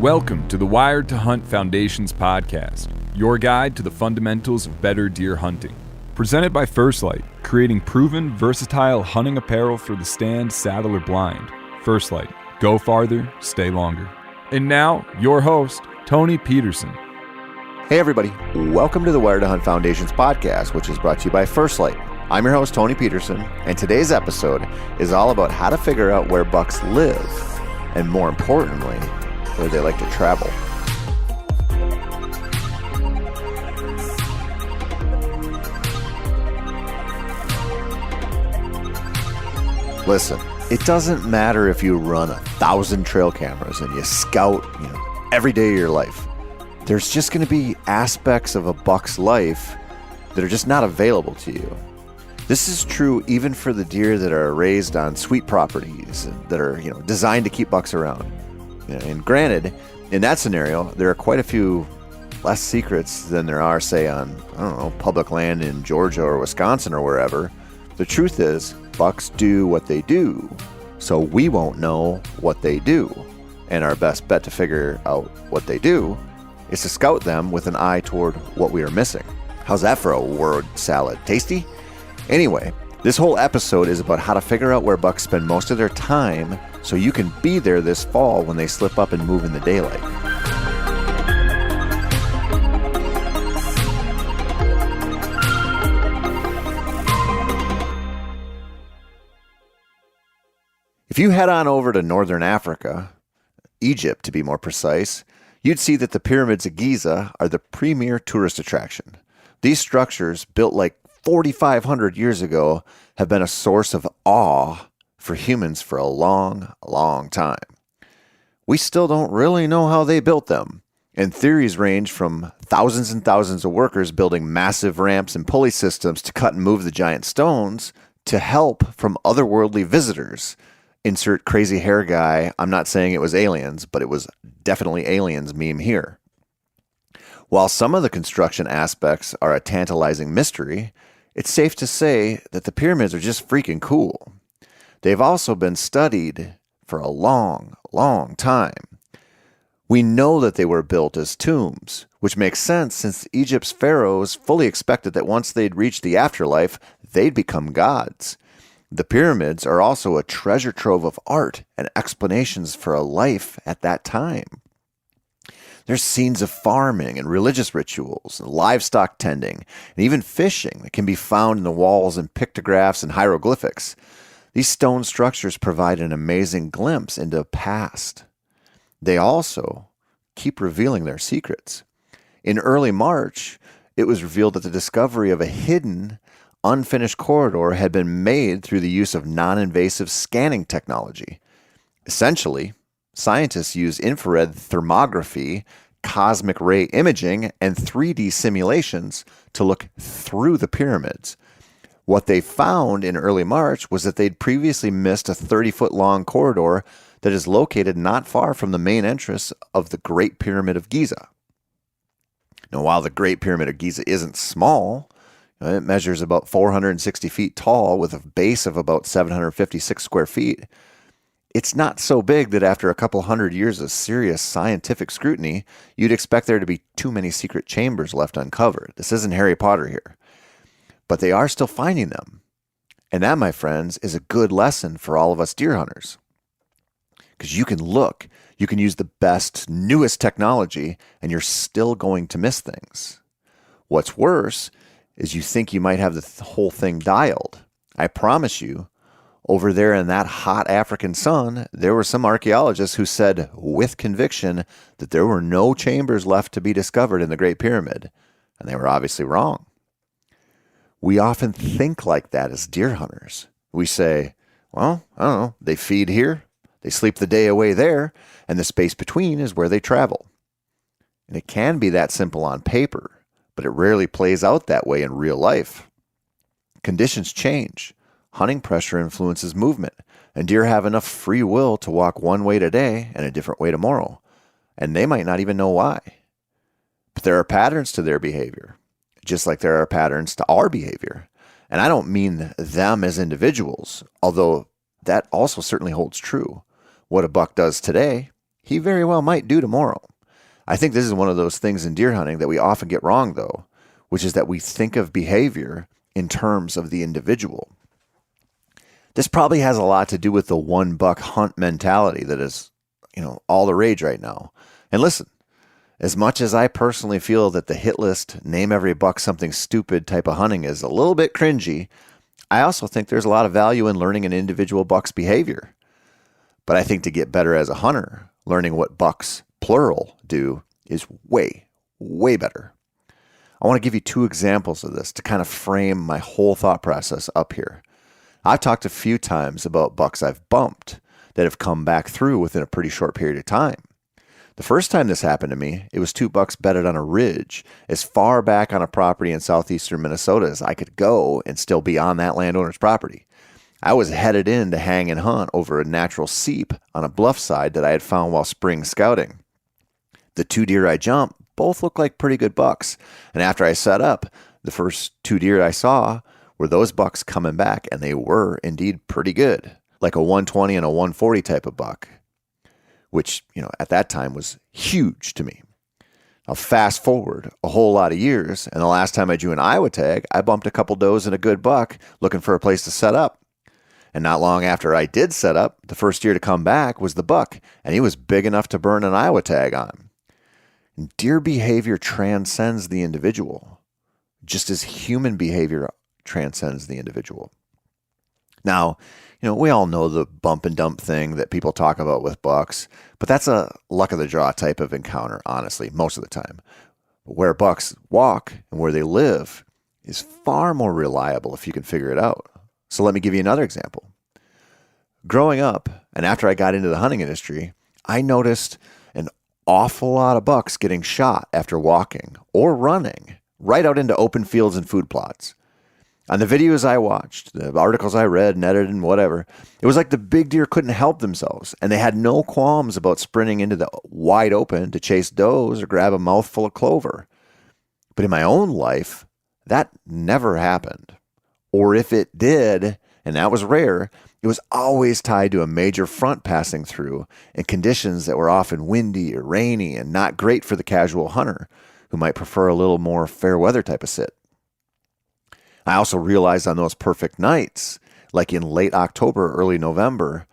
Welcome to the Wired to Hunt Foundations podcast, your guide to the fundamentals of better deer hunting. Presented by First Light, creating proven, versatile hunting apparel for the stand, saddle, or blind. First Light, go farther, stay longer. And now, your host, Tony Peterson. Hey everybody, welcome to the Wired to Hunt Foundations podcast, which is brought to you by First Light. I'm your host, Tony Peterson, and today's episode is all about how to figure out where bucks live, and more importantly, where they like to travel. Listen, it doesn't matter if you run 1,000 trail cameras and you scout, every day of your life. There's just going to be aspects of a buck's life that are just not available to you. This is true even for the deer that are raised on sweet properties that are, designed to keep bucks around. And granted, in that scenario, there are quite a few less secrets than there are, say, on, public land in Georgia or Wisconsin or wherever. The truth is, bucks do what they do, so we won't know what they do. And our best bet to figure out what they do is to scout them with an eye toward what we are missing. How's that for a word salad? Tasty? Anyway, this whole episode is about how to figure out where bucks spend most of their time so you can be there this fall when they slip up and move in the daylight. If you head on over to northern Africa, Egypt to be more precise, you'd see that the pyramids of Giza are the premier tourist attraction. These structures, built like 4,500 years ago, have been a source of awe for humans for a long, long time. We still don't really know how they built them, and theories range from thousands and thousands of workers building massive ramps and pulley systems to cut and move the giant stones to help from otherworldly visitors. Insert crazy hair guy, I'm not saying it was aliens, but it was definitely aliens meme here. While some of the construction aspects are a tantalizing mystery, it's safe to say that the pyramids are just freaking cool. They've also been studied for a long, long time. We know that they were built as tombs, which makes sense since Egypt's pharaohs fully expected that once they'd reached the afterlife, they'd become gods. The pyramids are also a treasure trove of art and explanations for a life at that time. There's scenes of farming and religious rituals, and livestock tending, and even fishing that can be found in the walls and pictographs and hieroglyphics. These stone structures provide an amazing glimpse into the past. They also keep revealing their secrets. In early March, it was revealed that the discovery of a hidden, unfinished corridor had been made through the use of non-invasive scanning technology. Essentially, scientists use infrared thermography, cosmic ray imaging, and 3D simulations to look through the pyramids. What they found in early March was that they'd previously missed a 30-foot-long corridor that is located not far from the main entrance of the Great Pyramid of Giza. Now, while the Great Pyramid of Giza isn't small, it measures about 460 feet tall with a base of about 756 square feet. It's not so big that after a couple hundred years of serious scientific scrutiny, you'd expect there to be too many secret chambers left uncovered. This isn't Harry Potter here. But they are still finding them. And that, my friends, is a good lesson for all of us deer hunters. Because you can use the best, newest technology, and you're still going to miss things. What's worse is you think you might have the whole thing dialed. I promise you, over there in that hot African sun, there were some archaeologists who said with conviction that there were no chambers left to be discovered in the Great Pyramid, and they were obviously wrong. We often think like that as deer hunters. We say, well, I don't know, they feed here, they sleep the day away there, and the space between is where they travel. And it can be that simple on paper, but it rarely plays out that way in real life. Conditions change. Hunting pressure influences movement, and deer have enough free will to walk one way today and a different way tomorrow, and they might not even know why. But there are patterns to their behavior, just like there are patterns to our behavior. And I don't mean them as individuals, although that also certainly holds true. What a buck does today he very well might do tomorrow. I think this is one of those things in deer hunting that we often get wrong, though, which is that we think of behavior in terms of the individual. This probably has a lot to do with the one buck hunt mentality that is, all the rage right now. And listen, as much as I personally feel that the hit list, name every buck something stupid type of hunting is a little bit cringy, I also think there's a lot of value in learning an individual buck's behavior. But I think to get better as a hunter, learning what bucks, plural, do is way, way better. I want to give you 2 examples of this to kind of frame my whole thought process up here. I've talked a few times about bucks I've bumped that have come back through within a pretty short period of time. The first time this happened to me, it was 2 bucks bedded on a ridge as far back on a property in southeastern Minnesota as I could go and still be on that landowner's property. I was headed in to hang and hunt over a natural seep on a bluff side that I had found while spring scouting. The 2 deer I jumped both looked like pretty good bucks, and after I set up, the first 2 deer I saw were those bucks coming back, and they were indeed pretty good, like a 120 and a 140 type of buck, which, at that time was huge to me. Now, fast forward a whole lot of years, and the last time I drew an Iowa tag, I bumped a couple does and a good buck looking for a place to set up. And not long after I did set up, the first deer to come back was the buck, and he was big enough to burn an Iowa tag on. And deer behavior transcends the individual, just as human behavior transcends the individual. Now, we all know the bump and dump thing that people talk about with bucks, but that's a luck of the draw type of encounter, honestly, most of the time. But where bucks walk and where they live is far more reliable if you can figure it out. So let me give you another example. Growing up, and after I got into the hunting industry, I noticed an awful lot of bucks getting shot after walking or running right out into open fields and food plots. On the videos I watched, the articles I read and edited and whatever, it was like the big deer couldn't help themselves, and they had no qualms about sprinting into the wide open to chase does or grab a mouthful of clover. But in my own life, that never happened. Or if it did, and that was rare, it was always tied to a major front passing through and conditions that were often windy or rainy and not great for the casual hunter who might prefer a little more fair weather type of sit. I also realized on those perfect nights, like in late October, early November,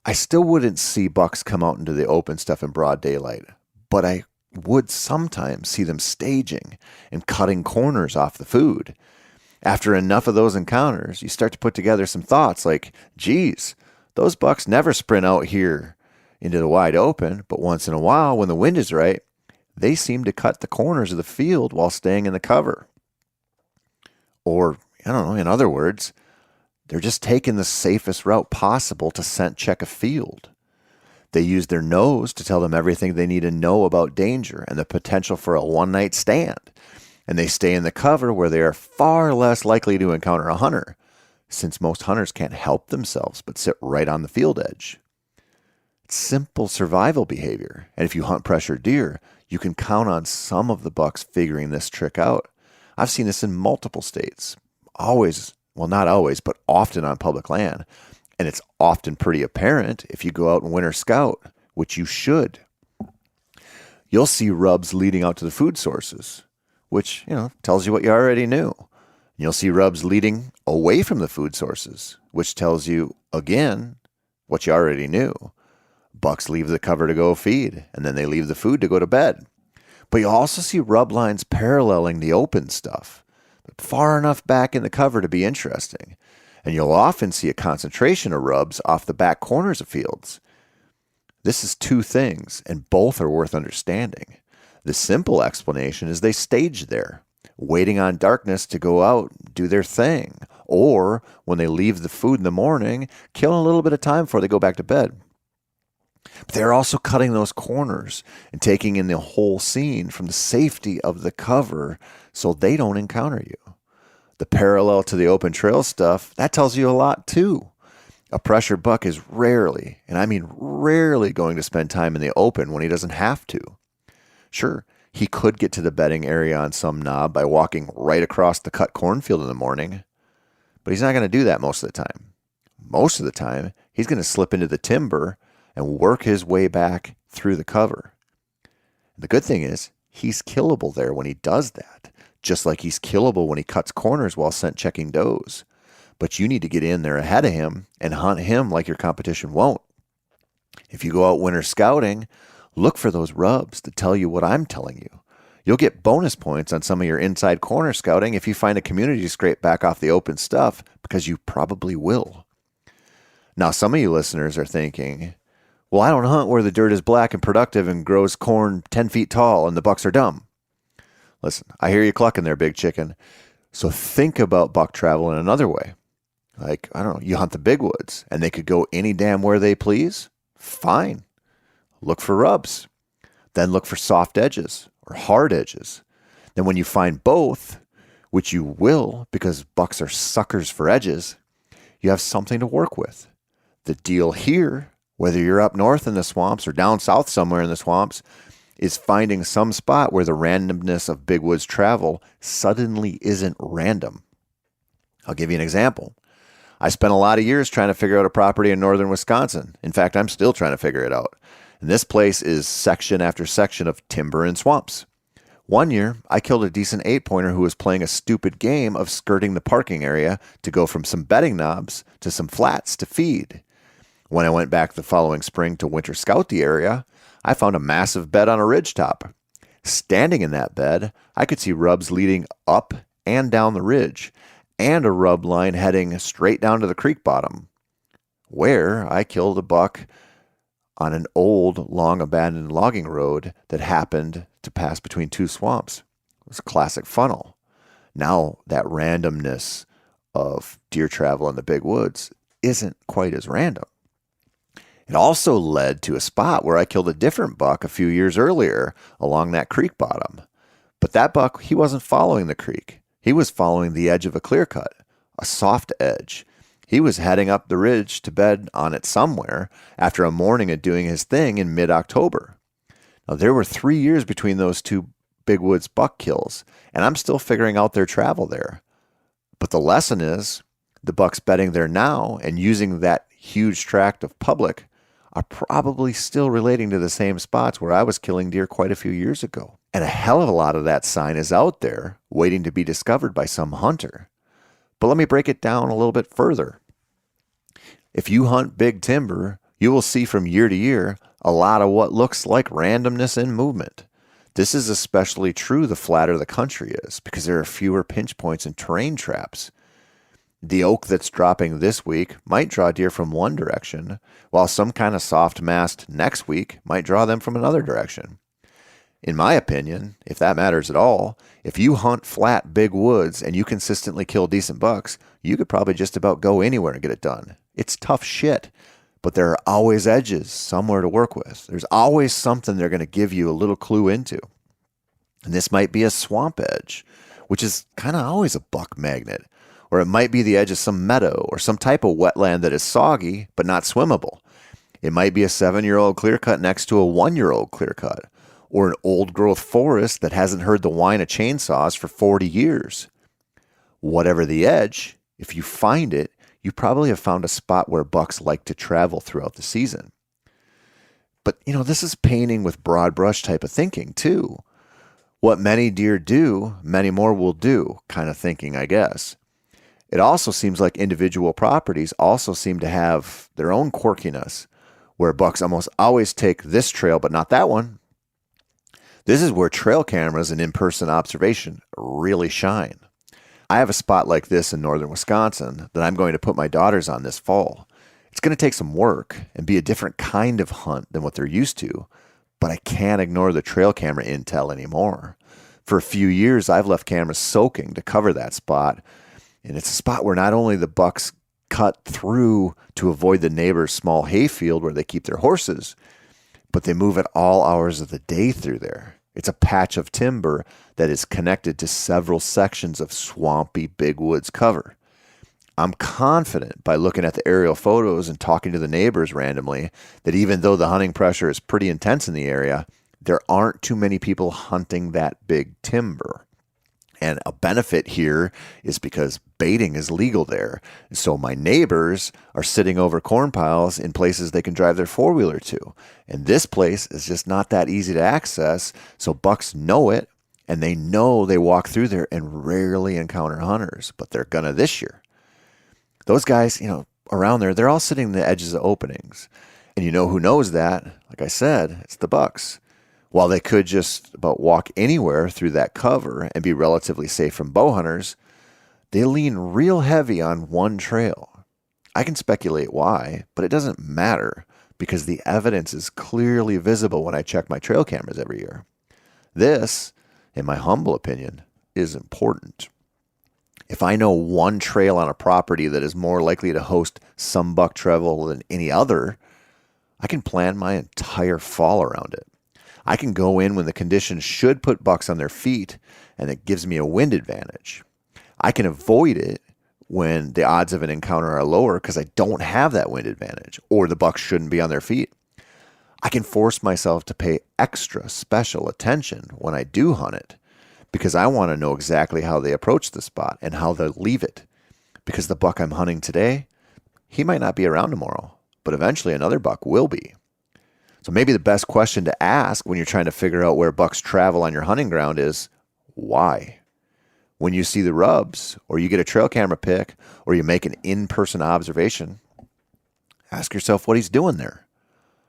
I still wouldn't see bucks come out into the open stuff in broad daylight, but I would sometimes see them staging and cutting corners off the food. After enough of those encounters, you start to put together some thoughts like, geez, those bucks never sprint out here into the wide open, but once in a while, when the wind is right, they seem to cut the corners of the field while staying in the cover. Or, in other words, they're just taking the safest route possible to scent check a field. They use their nose to tell them everything they need to know about danger and the potential for a one-night stand. And they stay in the cover where they are far less likely to encounter a hunter, since most hunters can't help themselves but sit right on the field edge. It's simple survival behavior, and if you hunt pressured deer, you can count on some of the bucks figuring this trick out. I've seen this in multiple states, not always, but often on public land, and it's often pretty apparent if you go out and winter scout, which you should. You'll see rubs leading out to the food sources, which, tells you what you already knew. You'll see rubs leading away from the food sources, which tells you, again, what you already knew. Bucks leave the cover to go feed, and then they leave the food to go to bed. But you'll also see rub lines paralleling the open stuff, but far enough back in the cover to be interesting. And you'll often see a concentration of rubs off the back corners of fields. This is 2 things, and both are worth understanding. The simple explanation is they stage there, waiting on darkness to go out, do their thing, or when they leave the food in the morning, kill a little bit of time before they go back to bed. But they're also cutting those corners and taking in the whole scene from the safety of the cover so they don't encounter you. The parallel to the open trail stuff, that tells you a lot too. A pressure buck is rarely, and I mean rarely, going to spend time in the open when he doesn't have to. Sure, he could get to the bedding area on some knob by walking right across the cut cornfield in the morning, but he's not going to do that most of the time. Most of the time, he's going to slip into the timber and work his way back through the cover. The good thing is, he's killable there when he does that, just like he's killable when he cuts corners while scent checking does. But you need to get in there ahead of him and hunt him like your competition won't. If you go out winter scouting, look for those rubs to tell you what I'm telling you. You'll get bonus points on some of your inside corner scouting if you find a community scrape back off the open stuff, because you probably will. Now, some of you listeners are thinking, well, I don't hunt where the dirt is black and productive and grows corn 10 feet tall and the bucks are dumb. Listen, I hear you clucking there, big chicken. So think about buck travel in another way. Like, I don't know, you hunt the big woods and they could go any damn where they please. Fine. Look for rubs. Then look for soft edges or hard edges. Then when you find both, which you will because bucks are suckers for edges, you have something to work with. The deal here, whether you're up north in the swamps or down south somewhere in the swamps, is finding some spot where the randomness of big woods travel suddenly isn't random. I'll give you an example. I spent a lot of years trying to figure out a property in northern Wisconsin. In fact, I'm still trying to figure it out. And this place is section after section of timber and swamps. One year, I killed a decent 8-pointer who was playing a stupid game of skirting the parking area to go from some bedding knobs to some flats to feed. When I went back the following spring to winter scout the area, I found a massive bed on a ridgetop. Standing in that bed, I could see rubs leading up and down the ridge, and a rub line heading straight down to the creek bottom, where I killed a buck on an old, long abandoned logging road that happened to pass between two swamps. It was a classic funnel. Now that randomness of deer travel in the big woods isn't quite as random. It also led to a spot where I killed a different buck a few years earlier along that creek bottom. But that buck, he wasn't following the creek. He was following the edge of a clear cut, a soft edge. He was heading up the ridge to bed on it somewhere after a morning of doing his thing in mid-October. Now, there were 3 years between those two big woods buck kills, and I'm still figuring out their travel there. But the lesson is, the bucks bedding there now and using that huge tract of public are probably still relating to the same spots where I was killing deer quite a few years ago. And a hell of a lot of that sign is out there waiting to be discovered by some hunter. But let me break it down a little bit further. If you hunt big timber, you will see from year to year a lot of what looks like randomness in movement. This is especially true the flatter the country is, because there are fewer pinch points and terrain traps. The oak that's dropping this week might draw deer from one direction, while some kind of soft mast next week might draw them from another direction. In my opinion, if that matters at all, if you hunt flat big woods and you consistently kill decent bucks, you could probably just about go anywhere and get it done. It's tough shit, but there are always edges somewhere to work with. There's always something they're going to give you a little clue into. And this might be a swamp edge, which is kind of always a buck magnet. Or it might be the edge of some meadow or some type of wetland that is soggy but not swimmable. It might be a 7-year-old clear cut next to a 1-year-old clear cut, or an old growth forest that hasn't heard the whine of chainsaws for 40 years. Whatever the edge, if you find it, you probably have found a spot where bucks like to travel throughout the season. But, this is painting with broad brush type of thinking too. What many deer do, many more will do kind of thinking, I guess. It also seems like individual properties also seem to have their own quirkiness, where bucks almost always take this trail but not that one. This is where trail cameras and in-person observation really shine. I have a spot like this in northern Wisconsin that I'm going to put my daughters on this fall. It's going to take some work and be a different kind of hunt than what they're used to, but I can't ignore the trail camera intel anymore. For a few years, I've left cameras soaking to cover that spot, and it's a spot where not only the bucks cut through to avoid the neighbor's small hayfield where they keep their horses, but they move at all hours of the day through there. It's a patch of timber that is connected to several sections of swampy big woods cover. I'm confident by looking at the aerial photos and talking to the neighbors randomly that even though the hunting pressure is pretty intense in the area, there aren't too many people hunting that big timber. And a benefit here is because baiting is legal there. So my neighbors are sitting over corn piles in places they can drive their four-wheeler to. And this place is just not that easy to access. So bucks know it, and they know they walk through there and rarely encounter hunters, but they're gonna this year. Those guys, around there, they're all sitting in the edges of openings. And you know who knows that? Like I said, it's the bucks. While they could just about walk anywhere through that cover and be relatively safe from bow hunters, they lean real heavy on one trail. I can speculate why, but it doesn't matter because the evidence is clearly visible when I check my trail cameras every year. This, in my humble opinion, is important. If I know one trail on a property that is more likely to host some buck travel than any other, I can plan my entire fall around it. I can go in when the conditions should put bucks on their feet, and it gives me a wind advantage. I can avoid it when the odds of an encounter are lower because I don't have that wind advantage, or the bucks shouldn't be on their feet. I can force myself to pay extra special attention when I do hunt it because I want to know exactly how they approach the spot and how they'll leave it. Because the buck I'm hunting today, he might not be around tomorrow, but eventually another buck will be. So maybe the best question to ask when you're trying to figure out where bucks travel on your hunting ground is, why? When you see the rubs, or you get a trail camera pic, or you make an in-person observation, ask yourself what he's doing there.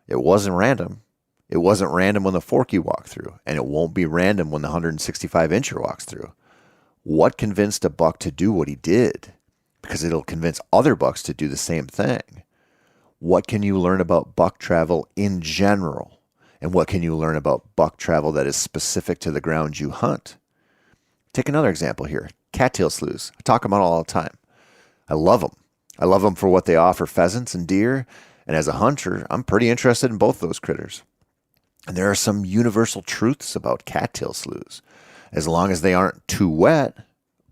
It wasn't random. It wasn't random when the Forky walked through, and it won't be random when the 165-incher walks through. What convinced a buck to do what he did? Because it'll convince other bucks to do the same thing. What can you learn about buck travel in general? And what can you learn about buck travel that is specific to the ground you hunt? Take another example here. Cattail sloughs. I talk about them all the time. I love them. I love them for what they offer pheasants and deer. And as a hunter, I'm pretty interested in both those critters. And there are some universal truths about cattail sloughs. As long as they aren't too wet,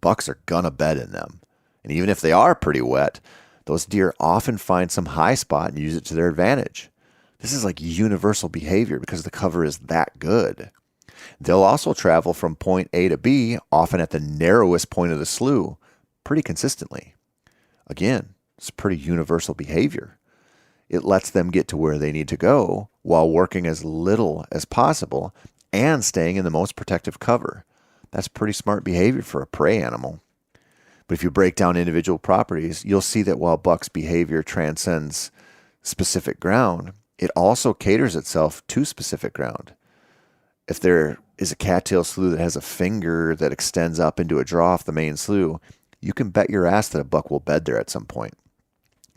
bucks are gonna bed in them. And even if they are pretty wet, those deer often find some high spot and use it to their advantage. This is like universal behavior because the cover is that good. They'll also travel from point A to B, often at the narrowest point of the slough, pretty consistently. Again, it's pretty universal behavior. It lets them get to where they need to go while working as little as possible and staying in the most protective cover. That's pretty smart behavior for a prey animal. But if you break down individual properties, you'll see that while buck's behavior transcends specific ground, it also caters itself to specific ground. If there is a cattail slough that has a finger that extends up into a draw off the main slough, you can bet your ass that a buck will bed there at some point.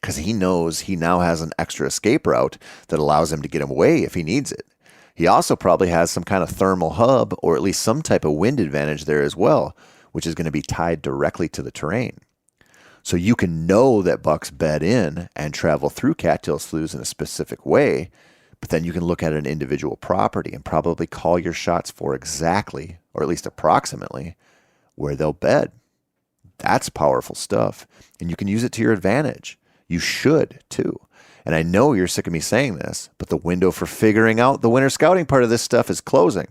Because he knows he now has an extra escape route that allows him to get away if he needs it. He also probably has some kind of thermal hub or at least some type of wind advantage there as well, which is going to be tied directly to the terrain. So you can know that bucks bed in and travel through cattail sloughs in a specific way, but then you can look at an individual property and probably call your shots for exactly, or at least approximately, where they'll bed. That's powerful stuff, and you can use it to your advantage. You should, too. And I know you're sick of me saying this, but the window for figuring out the winter scouting part of this stuff is closing.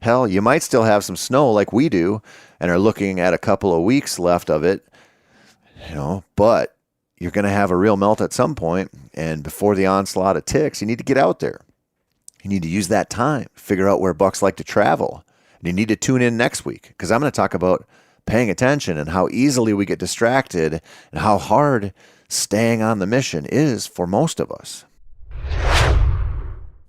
Hell, you might still have some snow like we do and are looking at a couple of weeks left of it, but you're going to have a real melt at some point, and before the onslaught of ticks, you need to get out there. You need to use that time, figure out where bucks like to travel, and you need to tune in next week because I'm going to talk about paying attention and how easily we get distracted and how hard staying on the mission is for most of us.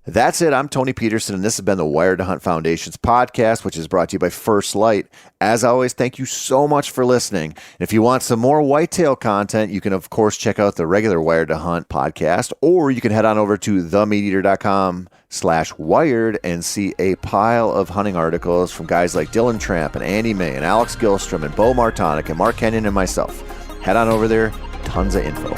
That's it. I'm Tony Peterson, and this has been the Wired to Hunt Foundations podcast, which is brought to you by First Light. As always, thank you so much for listening. And if you want some more whitetail content, you can, of course, check out the regular Wired to Hunt podcast, or you can head on over to themeateater.com/wired and see a pile of hunting articles from guys like Dylan Tramp and Andy May and Alex Gilstrom and Bo Martonic and Mark Kenyon and myself. Head on over there. Tons of info.